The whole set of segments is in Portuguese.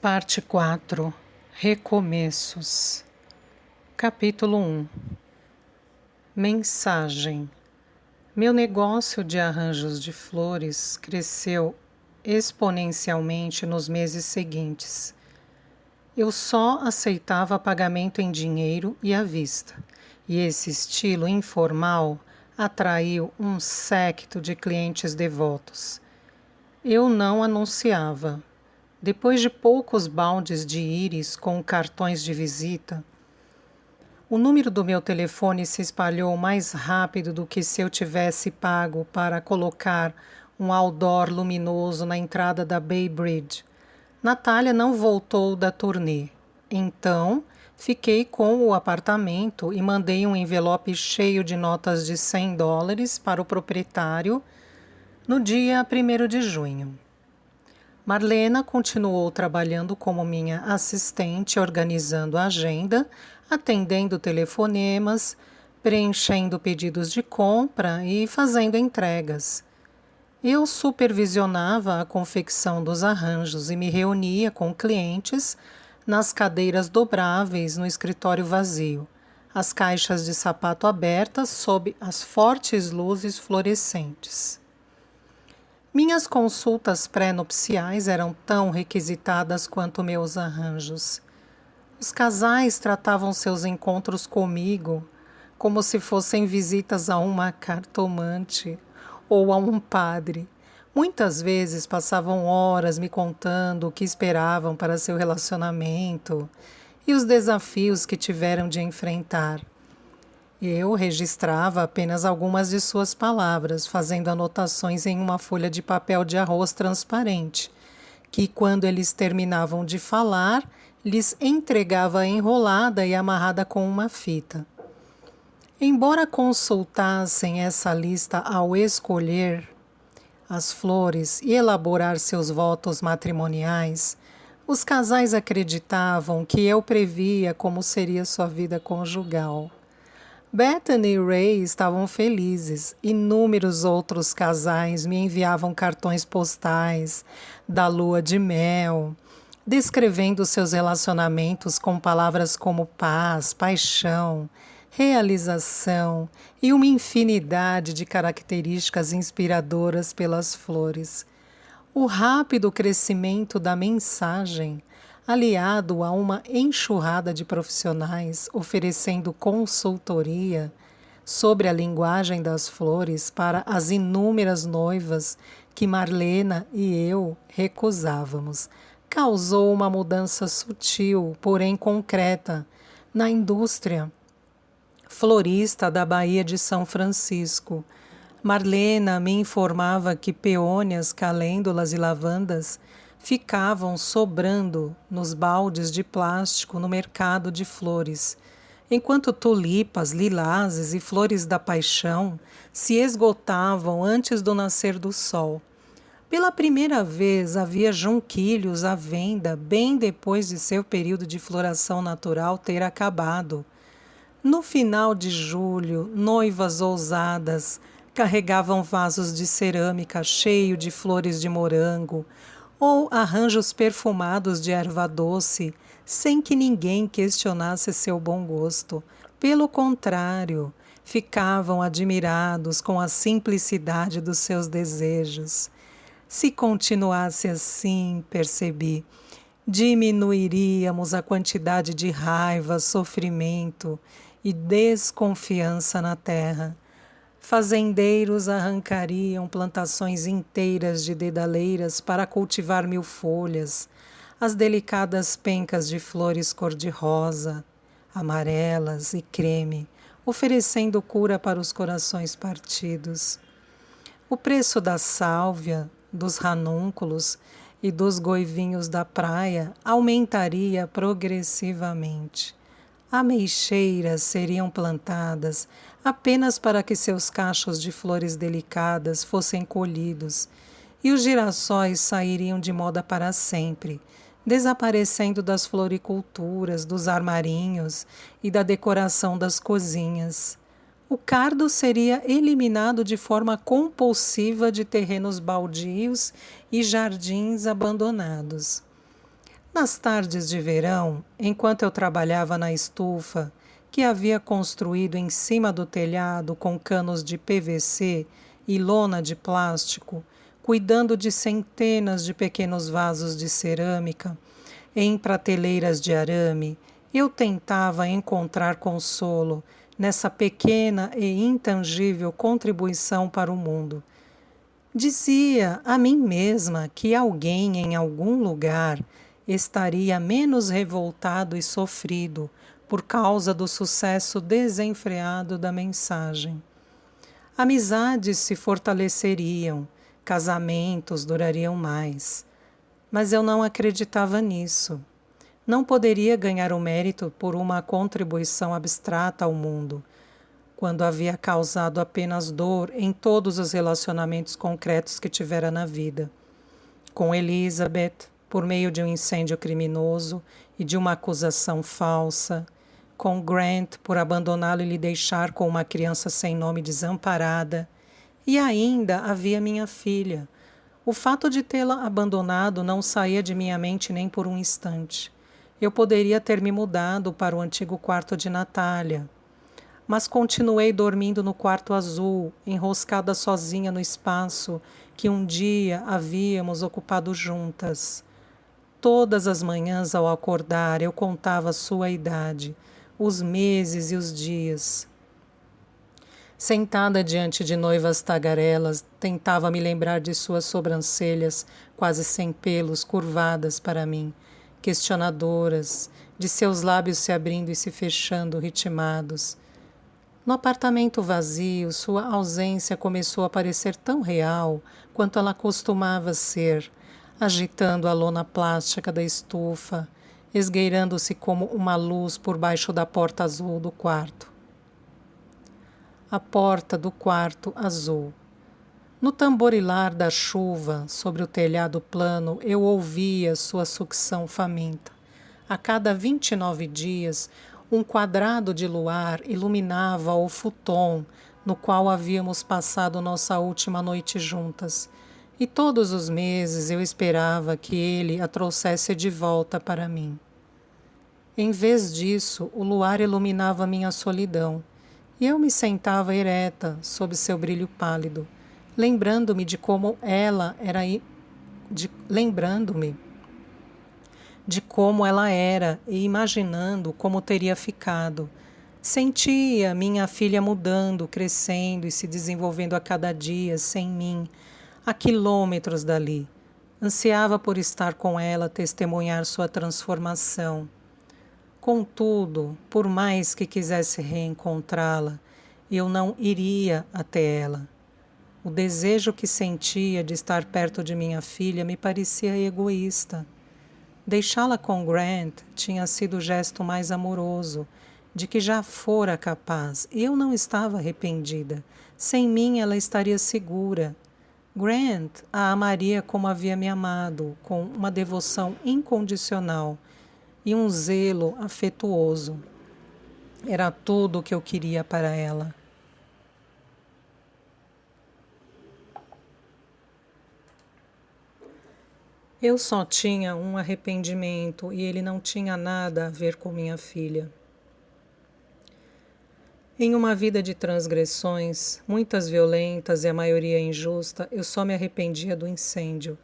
Parte 4. Recomeços. Capítulo 1. Mensagem. Meu negócio de arranjos de flores cresceu exponencialmente nos meses seguintes. Eu só aceitava pagamento em dinheiro e à vista, e esse estilo informal atraiu um séquito de clientes devotos. Eu não anunciava. Depois de poucos baldes de íris com cartões de visita, o número do meu telefone se espalhou mais rápido do que se eu tivesse pago para colocar um outdoor luminoso na entrada da Bay Bridge. Natália não voltou da turnê. Então, fiquei com o apartamento e mandei um envelope cheio de notas de $100 para o proprietário no dia 1º de junho. Marlena continuou trabalhando como minha assistente, organizando a agenda, atendendo telefonemas, preenchendo pedidos de compra e fazendo entregas. Eu supervisionava a confecção dos arranjos e me reunia com clientes nas cadeiras dobráveis no escritório vazio, as caixas de sapato abertas sob as fortes luzes fluorescentes. Minhas consultas pré-nupciais eram tão requisitadas quanto meus arranjos. Os casais tratavam seus encontros comigo como se fossem visitas a uma cartomante ou a um padre. Muitas vezes passavam horas me contando o que esperavam para seu relacionamento e os desafios que tiveram de enfrentar. Eu registrava apenas algumas de suas palavras, fazendo anotações em uma folha de papel de arroz transparente, que, quando eles terminavam de falar, lhes entregava enrolada e amarrada com uma fita. Embora consultassem essa lista ao escolher as flores e elaborar seus votos matrimoniais, os casais acreditavam que eu previa como seria sua vida conjugal. Bethany e Ray estavam felizes. Inúmeros outros casais me enviavam cartões postais da lua de mel, descrevendo seus relacionamentos com palavras como paz, paixão, realização e uma infinidade de características inspiradoras pelas flores. O rápido crescimento da mensagem, aliado a uma enxurrada de profissionais oferecendo consultoria sobre a linguagem das flores para as inúmeras noivas que Marlena e eu recusávamos, causou uma mudança sutil, porém concreta, na indústria florista da Baía de São Francisco. Marlena me informava que peônias, calêndulas e lavandas ficavam sobrando nos baldes de plástico no mercado de flores, enquanto tulipas, lilazes e flores da paixão se esgotavam antes do nascer do sol. Pela primeira vez havia junquilhos à venda bem depois de seu período de floração natural ter acabado. No final de julho, noivas ousadas carregavam vasos de cerâmica cheio de flores de morango ou arranjos perfumados de erva doce, sem que ninguém questionasse seu bom gosto. Pelo contrário, ficavam admirados com a simplicidade dos seus desejos. Se continuasse assim, percebi, diminuiríamos a quantidade de raiva, sofrimento e desconfiança na terra. Fazendeiros arrancariam plantações inteiras de dedaleiras para cultivar milfolhas, as delicadas pencas de flores cor-de-rosa, amarelas e creme, oferecendo cura para os corações partidos. O preço da sálvia, dos ranúnculos e dos goivinhos da praia aumentaria progressivamente. Ameixeiras seriam plantadas apenas para que seus cachos de flores delicadas fossem colhidos, e os girassóis sairiam de moda para sempre, desaparecendo das floriculturas, dos armarinhos e da decoração das cozinhas. O cardo seria eliminado de forma compulsiva de terrenos baldios e jardins abandonados. Nas tardes de verão, enquanto eu trabalhava na estufa, que havia construído em cima do telhado com canos de PVC e lona de plástico, cuidando de centenas de pequenos vasos de cerâmica em prateleiras de arame, eu tentava encontrar consolo nessa pequena e intangível contribuição para o mundo. Dizia a mim mesma que alguém em algum lugar estaria menos revoltado e sofrido por causa do sucesso desenfreado da mensagem. Amizades se fortaleceriam, casamentos durariam mais. Mas eu não acreditava nisso. Não poderia ganhar o mérito por uma contribuição abstrata ao mundo, quando havia causado apenas dor em todos os relacionamentos concretos que tivera na vida. Com Elizabeth, por meio de um incêndio criminoso e de uma acusação falsa. Com Grant, por abandoná-lo e lhe deixar com uma criança sem nome desamparada. E ainda havia minha filha. O fato de tê-la abandonado não saía de minha mente nem por um instante. Eu poderia ter me mudado para o antigo quarto de Natália. Mas continuei dormindo no quarto azul, enroscada sozinha no espaço que um dia havíamos ocupado juntas. Todas as manhãs, ao acordar, eu contava sua idade, os meses e os dias. Sentada diante de noivas tagarelas, tentava me lembrar de suas sobrancelhas, quase sem pelos, curvadas para mim, questionadoras, de seus lábios se abrindo e se fechando, ritmados. No apartamento vazio, sua ausência começou a parecer tão real quanto ela costumava ser, agitando a lona plástica da estufa, esgueirando-se como uma luz por baixo da porta azul do quarto. A porta do quarto azul. No tamborilar da chuva sobre o telhado plano, eu ouvia sua sucção faminta. A cada 29 dias, um quadrado de luar iluminava o futon no qual havíamos passado nossa última noite juntas, e todos os meses eu esperava que ele a trouxesse de volta para mim. Em vez disso, o luar iluminava minha solidão, e eu me sentava ereta sob seu brilho pálido, lembrando-me de como ela era lembrando-me de como ela era e imaginando como teria ficado. Sentia minha filha mudando, crescendo e se desenvolvendo a cada dia sem mim, a quilômetros dali. Ansiava por estar com ela, testemunhar sua transformação. Contudo, por mais que quisesse reencontrá-la, eu não iria até ela. O desejo que sentia de estar perto de minha filha me parecia egoísta. Deixá-la com Grant tinha sido o gesto mais amoroso, de que já fora capaz, e eu não estava arrependida. Sem mim, ela estaria segura. Grant a amaria como havia me amado, com uma devoção incondicional e um zelo afetuoso. Era tudo o que eu queria para ela. Eu só tinha um arrependimento e ele não tinha nada a ver com minha filha. Em uma vida de transgressões, muitas violentas e a maioria injusta, eu só me arrependia do incêndio.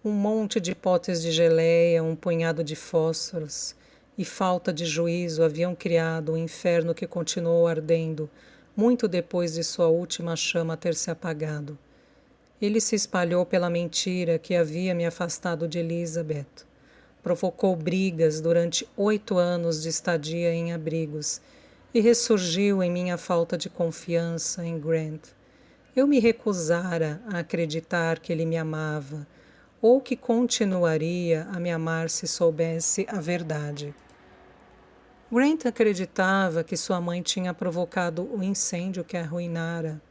Um monte de potes de geleia, um punhado de fósforos e falta de juízo haviam criado um inferno que continuou ardendo, muito depois de sua última chama ter se apagado. Ele se espalhou pela mentira que havia me afastado de Elizabeth. Provocou brigas durante 8 anos de estadia em abrigos e ressurgiu em minha falta de confiança em Grant. Eu me recusara a acreditar que ele me amava ou que continuaria a me amar se soubesse a verdade. Grant acreditava que sua mãe tinha provocado o incêndio que arruinara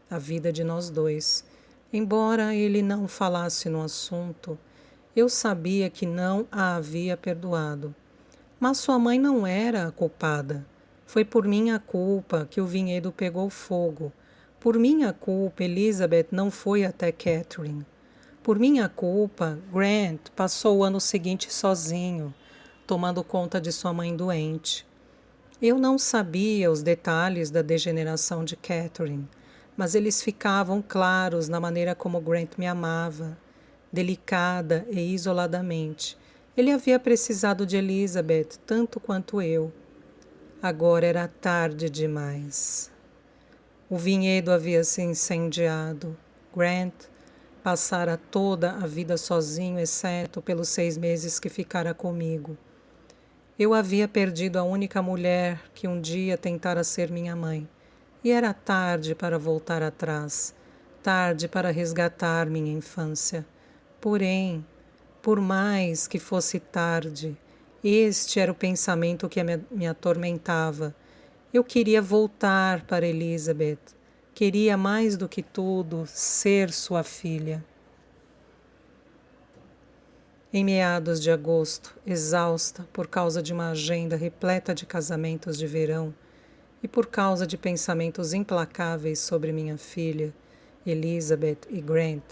a vida de nós dois. Embora ele não falasse no assunto, eu sabia que não a havia perdoado. Mas sua mãe não era a culpada. Foi por minha culpa que o vinhedo pegou fogo. Por minha culpa, Elizabeth não foi até Catherine. Por minha culpa, Grant passou o ano seguinte sozinho, tomando conta de sua mãe doente. Eu não sabia os detalhes da degeneração de Catherine, mas eles ficavam claros na maneira como Grant me amava, delicada e isoladamente. Ele havia precisado de Elizabeth tanto quanto eu. Agora era tarde demais. O vinhedo havia se incendiado. Grant passara toda a vida sozinho, exceto pelos 6 meses que ficara comigo. Eu havia perdido a única mulher que um dia tentara ser minha mãe. E era tarde para voltar atrás, tarde para resgatar minha infância. Porém, por mais que fosse tarde, este era o pensamento que me atormentava. Eu queria voltar para Elizabeth. Queria mais do que tudo ser sua filha. Em meados de agosto, exausta por causa de uma agenda repleta de casamentos de verão e por causa de pensamentos implacáveis sobre minha filha, Elizabeth e Grant,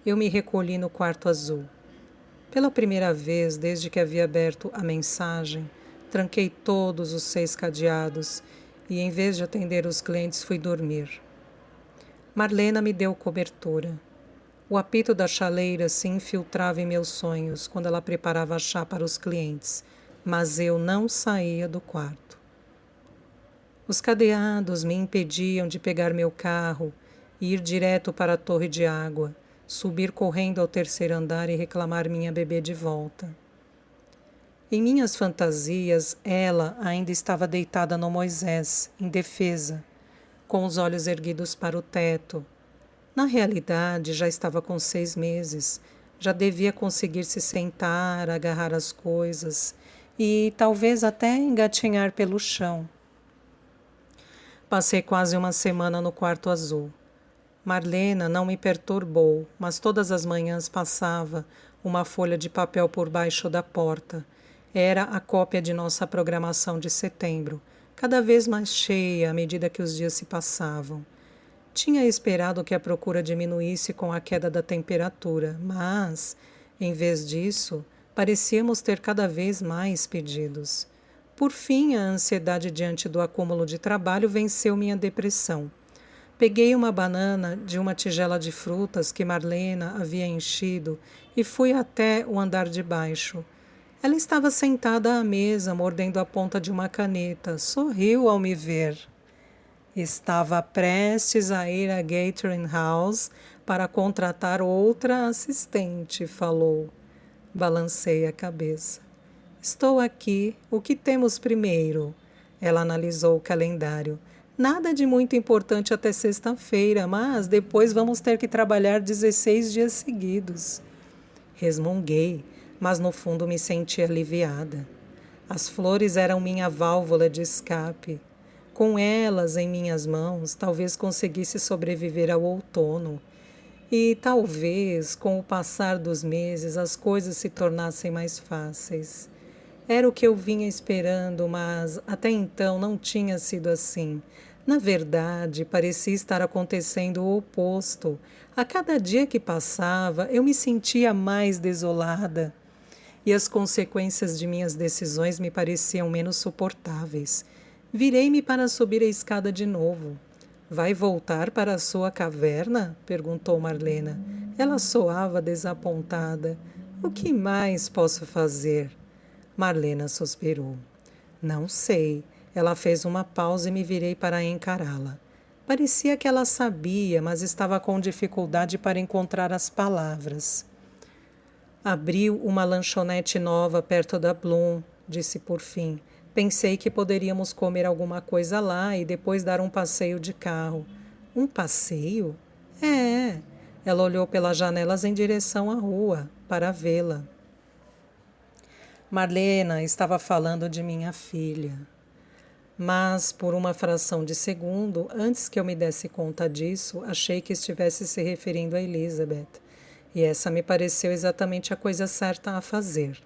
eu me recolhi no quarto azul. Pela primeira vez desde que havia aberto a mensagem, tranquei todos os 6 cadeados e, em vez de atender os clientes, fui dormir. Marlena me deu cobertura. O apito da chaleira se infiltrava em meus sonhos quando ela preparava chá para os clientes, mas eu não saía do quarto. Os cadeados me impediam de pegar meu carro e ir direto para a torre de água, subir correndo ao 3º andar e reclamar minha bebê de volta. Em minhas fantasias, ela ainda estava deitada no Moisés, indefesa, com os olhos erguidos para o teto. Na realidade, já estava com 6 meses, já devia conseguir se sentar, agarrar as coisas e talvez até engatinhar pelo chão. Passei quase uma semana no quarto azul. Marlena não me perturbou, mas todas as manhãs passava uma folha de papel por baixo da porta. Era a cópia de nossa programação de setembro, cada vez mais cheia à medida que os dias se passavam. Tinha esperado que a procura diminuísse com a queda da temperatura, mas, em vez disso, parecíamos ter cada vez mais pedidos. Por fim, a ansiedade diante do acúmulo de trabalho venceu minha depressão. Peguei uma banana de uma tigela de frutas que Marlena havia enchido e fui até o andar de baixo. Ela estava sentada à mesa, mordendo a ponta de uma caneta. Sorriu ao me ver. Estava prestes a ir a Gathering House para contratar outra assistente, falou. Balancei a cabeça. Estou aqui. O que temos primeiro? Ela analisou o calendário. Nada de muito importante até sexta-feira, mas depois vamos ter que trabalhar 16 dias seguidos. Resmunguei, mas no fundo me senti aliviada. As flores eram minha válvula de escape. Com elas em minhas mãos, talvez conseguisse sobreviver ao outono. E talvez, com o passar dos meses, as coisas se tornassem mais fáceis. Era o que eu vinha esperando, mas até então não tinha sido assim. Na verdade, parecia estar acontecendo o oposto. A cada dia que passava, eu me sentia mais desolada. E as consequências de minhas decisões me pareciam menos suportáveis. Virei-me para subir a escada de novo. Vai voltar para a sua caverna? Perguntou Marlena. Ela soava desapontada. O que mais posso fazer? Marlena suspirou. Não sei. Ela fez uma pausa e me virei para encará-la. Parecia que ela sabia, mas estava com dificuldade para encontrar as palavras. Abriu uma lanchonete nova perto da Bloom, disse por fim. Pensei que poderíamos comer alguma coisa lá e depois dar um passeio de carro. Um passeio? É. Ela olhou pelas janelas em direção à rua, para vê-la. Marlena estava falando de minha filha. Mas, por uma fração de segundo, antes que eu me desse conta disso, achei que estivesse se referindo a Elizabeth. E essa me pareceu exatamente a coisa certa a fazer.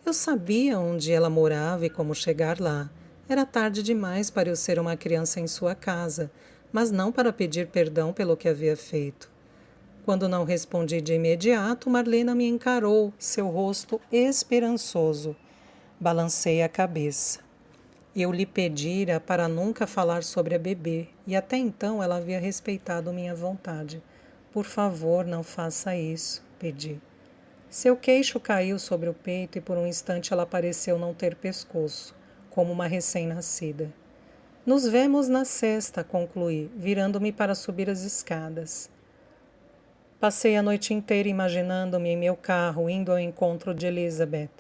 Eu sabia onde ela morava e como chegar lá. Era tarde demais para eu ser uma criança em sua casa, mas não para pedir perdão pelo que havia feito. Quando não respondi de imediato, Marlena me encarou, seu rosto esperançoso. Balancei a cabeça. Eu lhe pedira para nunca falar sobre a bebê, e até então ela havia respeitado minha vontade. Por favor, não faça isso, pedi. Seu queixo caiu sobre o peito e por um instante ela pareceu não ter pescoço, como uma recém-nascida. Nos vemos na sexta, concluí, virando-me para subir as escadas. Passei a noite inteira imaginando-me em meu carro, indo ao encontro de Elizabeth.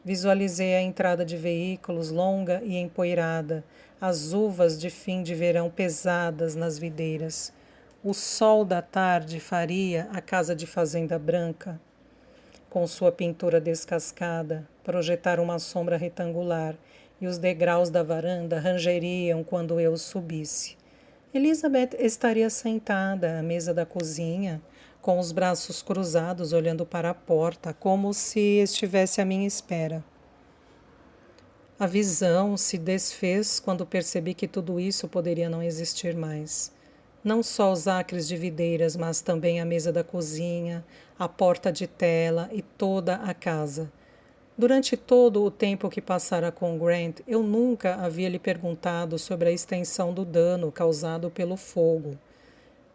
Visualizei a entrada de veículos longa e empoeirada, as uvas de fim de verão pesadas nas videiras. O sol da tarde faria a casa de fazenda branca, com sua pintura descascada, projetar uma sombra retangular, e os degraus da varanda rangeriam quando eu subisse. Elizabeth estaria sentada à mesa da cozinha, com os braços cruzados, olhando para a porta, como se estivesse à minha espera. A visão se desfez quando percebi que tudo isso poderia não existir mais. Não só os acres de videiras, mas também a mesa da cozinha, a porta de tela e toda a casa. Durante todo o tempo que passara com Grant, eu nunca havia lhe perguntado sobre a extensão do dano causado pelo fogo.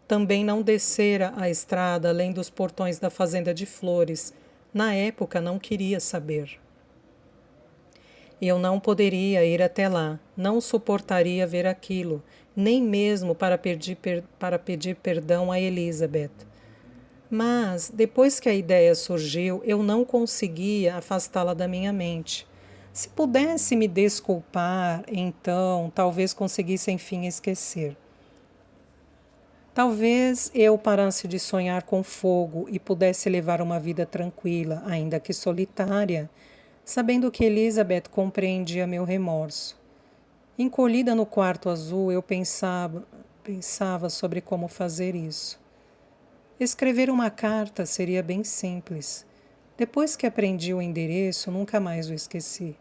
Também não descera a estrada além dos portões da fazenda de Flores. Na época não queria saber. Eu não poderia ir até lá, não suportaria ver aquilo, nem mesmo para pedir perdão a Elizabeth. Mas, depois que a ideia surgiu, eu não conseguia afastá-la da minha mente. Se pudesse me desculpar, então talvez conseguisse enfim esquecer. Talvez eu parasse de sonhar com fogo e pudesse levar uma vida tranquila, ainda que solitária, sabendo que Elizabeth compreendia meu remorso. Encolhida no quarto azul, eu pensava sobre como fazer isso. Escrever uma carta seria bem simples. Depois que aprendi o endereço, nunca mais o esqueci.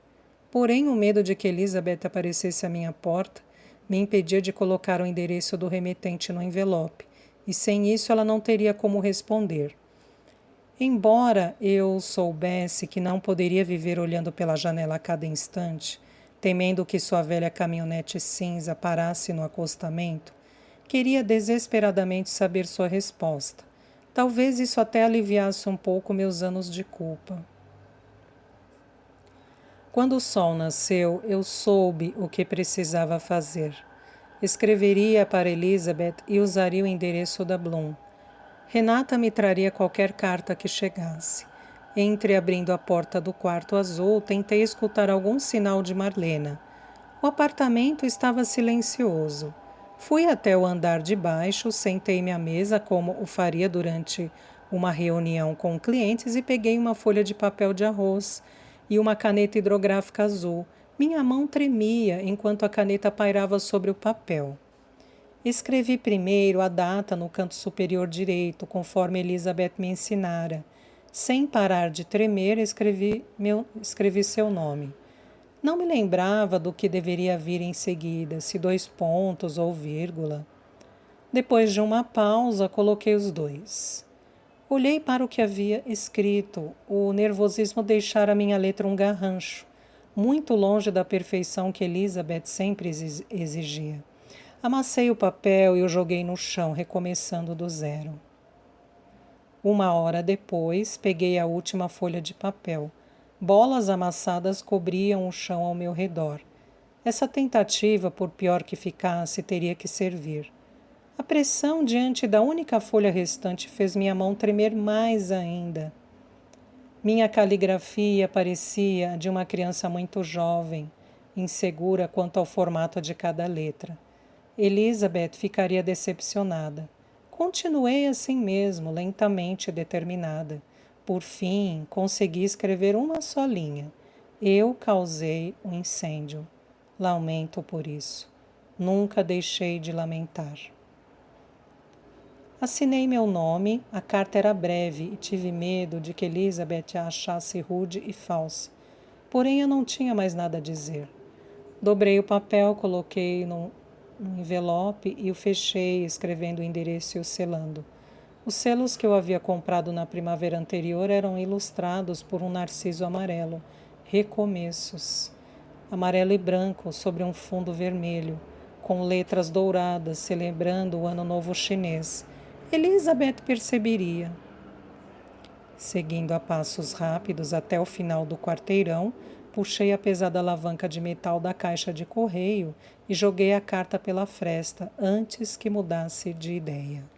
Porém, o medo de que Elizabeth aparecesse à minha porta me impedia de colocar o endereço do remetente no envelope, e sem isso ela não teria como responder. Embora eu soubesse que não poderia viver olhando pela janela a cada instante, temendo que sua velha caminhonete cinza parasse no acostamento, queria desesperadamente saber sua resposta. Talvez isso até aliviasse um pouco meus anos de culpa. Quando o sol nasceu, eu soube o que precisava fazer. Escreveria para Elizabeth e usaria o endereço da Bloom. Renata me traria qualquer carta que chegasse. Entreabrindo a porta do quarto azul, tentei escutar algum sinal de Marlena. O apartamento estava silencioso. Fui até o andar de baixo, sentei-me à mesa como o faria durante uma reunião com clientes e peguei uma folha de papel de arroz e uma caneta hidrográfica azul. Minha mão tremia enquanto a caneta pairava sobre o papel. Escrevi primeiro a data no canto superior direito, conforme Elizabeth me ensinara. Sem parar de tremer, escrevi seu nome. Não me lembrava do que deveria vir em seguida, se 2 pontos ou vírgula. Depois de uma pausa, coloquei os 2. Olhei para o que havia escrito. O nervosismo deixara minha letra um garrancho, muito longe da perfeição que Elizabeth sempre exigia. Amassei o papel e o joguei no chão, recomeçando do zero. 1 hora depois, peguei a última folha de papel. Bolas amassadas cobriam o chão ao meu redor. Essa tentativa, por pior que ficasse, teria que servir. A pressão diante da única folha restante fez minha mão tremer mais ainda. Minha caligrafia parecia de uma criança muito jovem, insegura quanto ao formato de cada letra. Elizabeth ficaria decepcionada. Continuei assim mesmo, lentamente determinada. Por fim, consegui escrever uma só linha. Eu causei um incêndio. Lamento por isso. Nunca deixei de lamentar. Assinei meu nome, a carta era breve e tive medo de que Elizabeth a achasse rude e falsa. Porém, eu não tinha mais nada a dizer. Dobrei o papel, coloquei no envelope e o fechei, escrevendo o endereço e o selando. Os selos que eu havia comprado na primavera anterior eram ilustrados por um narciso amarelo. Recomeços. Amarelo e branco sobre um fundo vermelho, com letras douradas celebrando o Ano Novo Chinês. Elizabeth perceberia. Seguindo a passos rápidos até o final do quarteirão, puxei a pesada alavanca de metal da caixa de correio e joguei a carta pela fresta antes que mudasse de ideia.